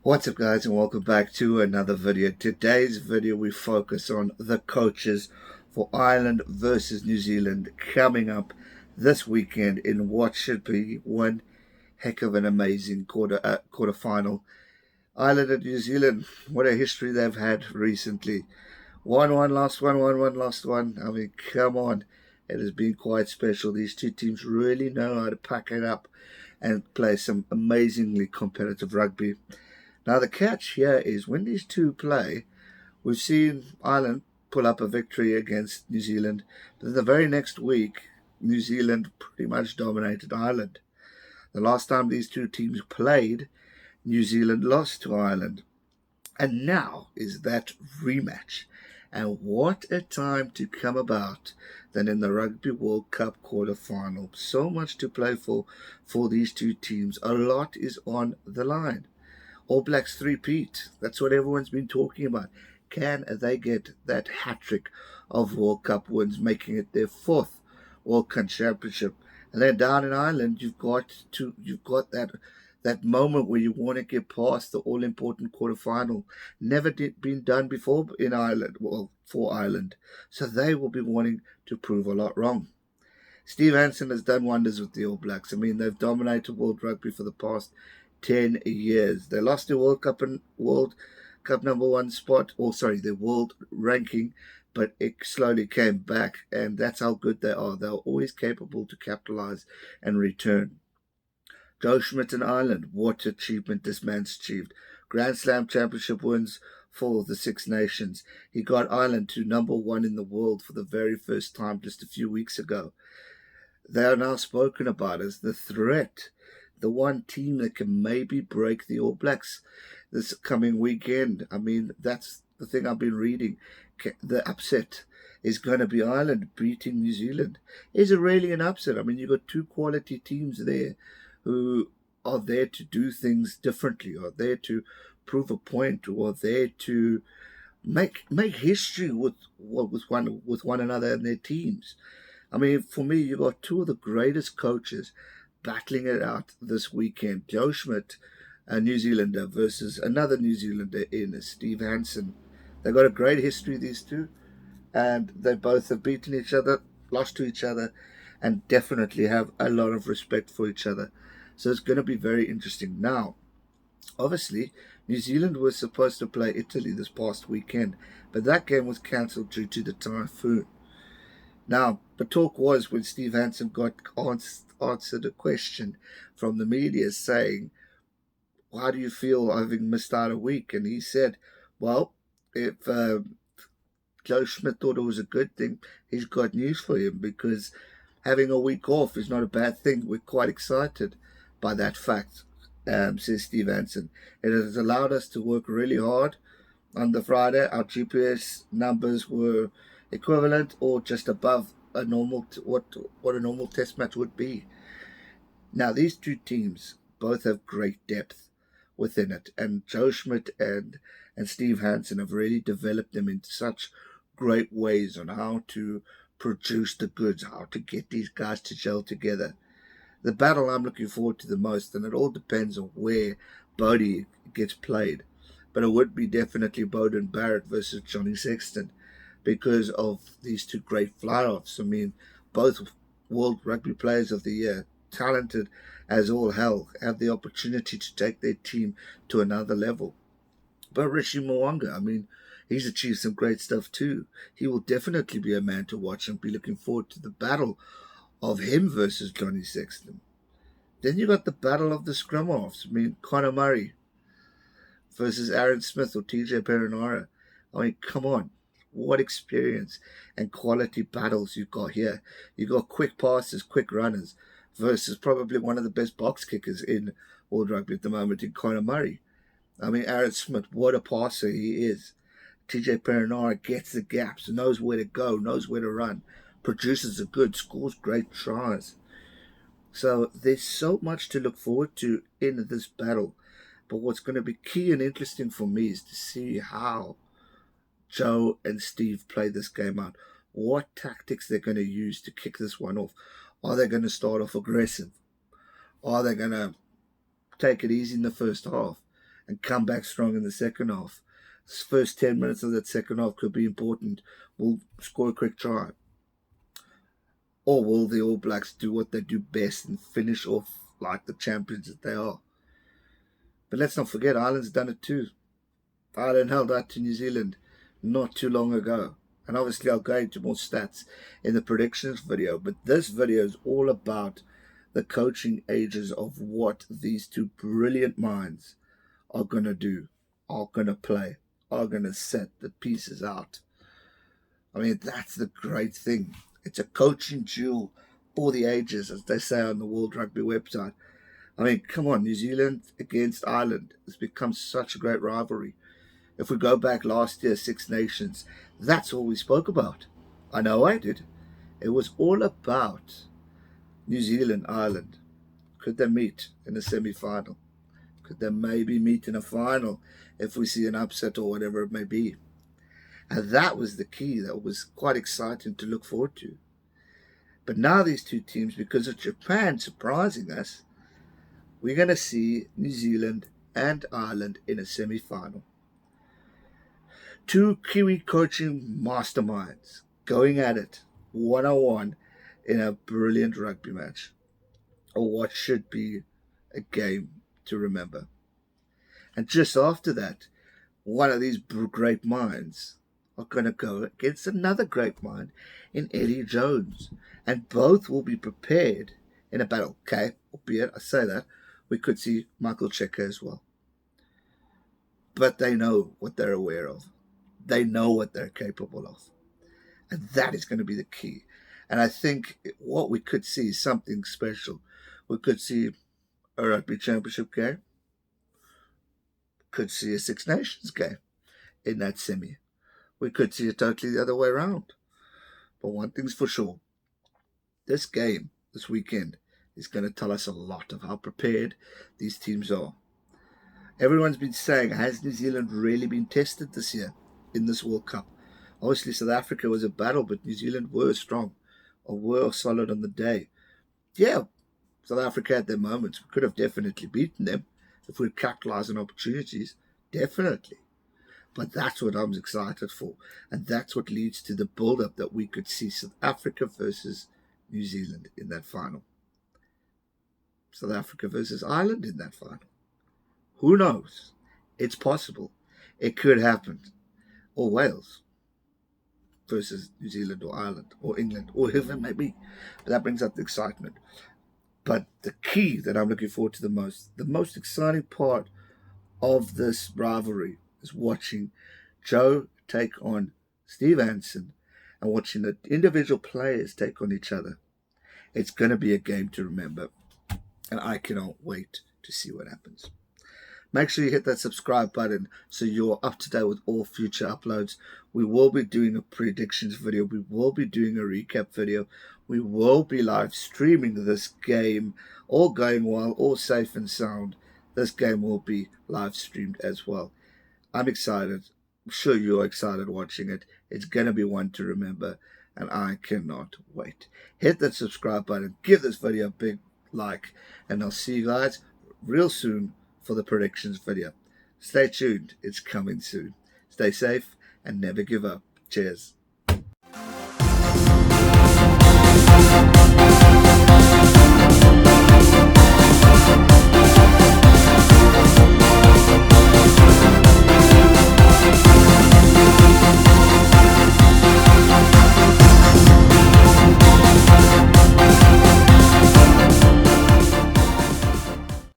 What's up, guys, and welcome back to another video. Today's video we focus on the coaches for Ireland versus New Zealand coming up this weekend in what should be one heck of an amazing quarter final. Ireland and New Zealand, what a history they've had recently. 1-1 last one, 1-1 last one. I mean, come on. It has been quite special. These two teams really know how to pack it up and play some amazingly competitive rugby. Now, the catch here is when these two play, we've seen Ireland pull up a victory against New Zealand, but the very next week, New Zealand pretty much dominated Ireland. The last time these two teams played, New Zealand lost to Ireland. And now is that rematch. And what a time to come about than in the Rugby World Cup quarter-final. So much to play for these two teams. A lot is on the line. All Blacks three-peat. That's what everyone's been talking about. Can they get that hat-trick of World Cup wins, making it their fourth World Cup championship? And then down in Ireland, you've got that moment where you want to get past the all-important quarter-final. Never been done before in Ireland, well, for Ireland. So they will be wanting to prove a lot wrong. Steve Hansen has done wonders with the All Blacks. I mean, they've dominated world rugby for the past 10 years. They lost their World Cup number one spot, their world ranking, but it slowly came back, and that's how good they are. They're always capable to capitalize and return. Joe Schmidt in Ireland, what achievement this man's achieved. Grand Slam championship wins for the Six Nations. He got Ireland to number one in the world for the very first time just a few weeks ago. They are now spoken about as the threat, the one team that can maybe break the All Blacks this coming weekend. I mean, that's the thing I've been reading. The upset is going to be Ireland beating New Zealand. Is it really an upset? I mean, you've got two quality teams there who are there to do things differently, are there to prove a point, or are there to make history with one another and their teams. I mean, for me, you've got two of the greatest coaches battling it out this weekend. Joe Schmidt, a New Zealander, versus another New Zealander in Steve Hansen. They've got a great history, these two, and they both have beaten each other, lost to each other, and definitely have a lot of respect for each other. So it's going to be very interesting. Now, obviously, New Zealand was supposed to play Italy this past weekend, but that game was cancelled due to the typhoon. Now, the talk was when Steve Hansen got answered a question from the media saying, how do you feel having missed out a week? And he said, well, if Joe Schmidt thought it was a good thing, he's got news for him, because having a week off is not a bad thing. We're quite excited by that fact, says Steve Hansen. It has allowed us to work really hard on the Friday. Our GPS numbers were equivalent or just above a normal what a normal test match would be. Now, these two teams both have great depth within it, and Joe Schmidt and Steve Hansen have really developed them into such great ways on how to produce the goods, how to get these guys to gel together. The battle I'm looking forward to the most, and it all depends on where Bodie gets played, but it would be definitely Beauden Barrett versus Johnny Sexton, because of these two great fly-offs. I mean, both World Rugby Players of the Year, talented as all hell, have the opportunity to take their team to another level. But Rishi Mwanga, I mean, he's achieved some great stuff too. He will definitely be a man to watch, and be looking forward to the battle of him versus Johnny Sexton. Then you got the battle of the scrum-offs. I mean, Conor Murray versus Aaron Smith or TJ Perenara. I mean, come on. What experience and quality battles you've got here. You've got quick passes, quick runners, versus probably one of the best box kickers in world rugby at the moment in Conor Murray. I mean, Aaron Smith, what a passer he is. TJ Perenara gets the gaps, knows where to go, knows where to run, produces a good, scores great tries. So there's so much to look forward to in this battle. But what's going to be key and interesting for me is to see how Joe and Steve play this game out. What tactics they're going to use to kick this one off. Are they going to start off aggressive? Are they going to take it easy in the first half and come back strong in the second half. This first 10 minutes of that second half could be important. We'll score a quick try. Or will the All Blacks do what they do best and finish off like the champions that they are? But let's not forget, Ireland's done it too. Ireland held out to New Zealand not too long ago. And obviously I'll go into more stats in the predictions video. But this video is all about the coaching ages of what these two brilliant minds are going to do, are going to play, are going to set the pieces out. I mean, that's the great thing. It's a coaching duel for the ages, as they say on the World Rugby website. I mean, come on, New Zealand against Ireland has become such a great rivalry. If we go back last year, Six Nations, that's all we spoke about. I know I did. It was all about New Zealand, Ireland. Could they meet in a semi-final? Could they maybe meet in a final if we see an upset or whatever it may be? And that was the key. That was quite exciting to look forward to. But now these two teams, because of Japan surprising us, we're going to see New Zealand and Ireland in a semi-final. Two Kiwi coaching masterminds going at it one-on-one in a brilliant rugby match, or what should be a game to remember. And just after that, one of these great minds are going to go against another great mind in Eddie Jones, and both will be prepared in a battle. Okay, albeit I say that, we could see Michael Cheika as well. But they know what they're aware of. They know what they're capable of. And that is going to be the key. And I think what we could see is something special. We could see a rugby championship game. Could see a Six Nations game in that semi. We could see it totally the other way around. But one thing's for sure. This game, this weekend, is going to tell us a lot of how prepared these teams are. Everyone's been saying, has New Zealand really been tested this year in this World Cup? Obviously, South Africa was a battle, but New Zealand were strong, or were solid on the day. Yeah, South Africa had their moments. We could have definitely beaten them if we'd capitalised on opportunities. Definitely. But that's what I'm excited for. And that's what leads to the build-up that we could see South Africa versus New Zealand in that final. South Africa versus Ireland in that final. Who knows? It's possible. It could happen. Or Wales versus New Zealand or Ireland or England or whoever it may be. But that brings up the excitement. But the key that I'm looking forward to the most exciting part of this rivalry is watching Joe take on Steve Hansen and watching the individual players take on each other. It's going to be a game to remember. And I cannot wait to see what happens. Make sure you hit that subscribe button so you're up to date with all future uploads. We will be doing a predictions video. We will be doing a recap video. We will be live streaming this game. All going well, all safe and sound. This game will be live streamed as well. I'm excited. I'm sure you're excited watching it. It's going to be one to remember. And I cannot wait. Hit that subscribe button. Give this video a big like. And I'll see you guys real soon for the predictions video. Stay tuned. It's coming soon. Stay safe and never give up. Cheers.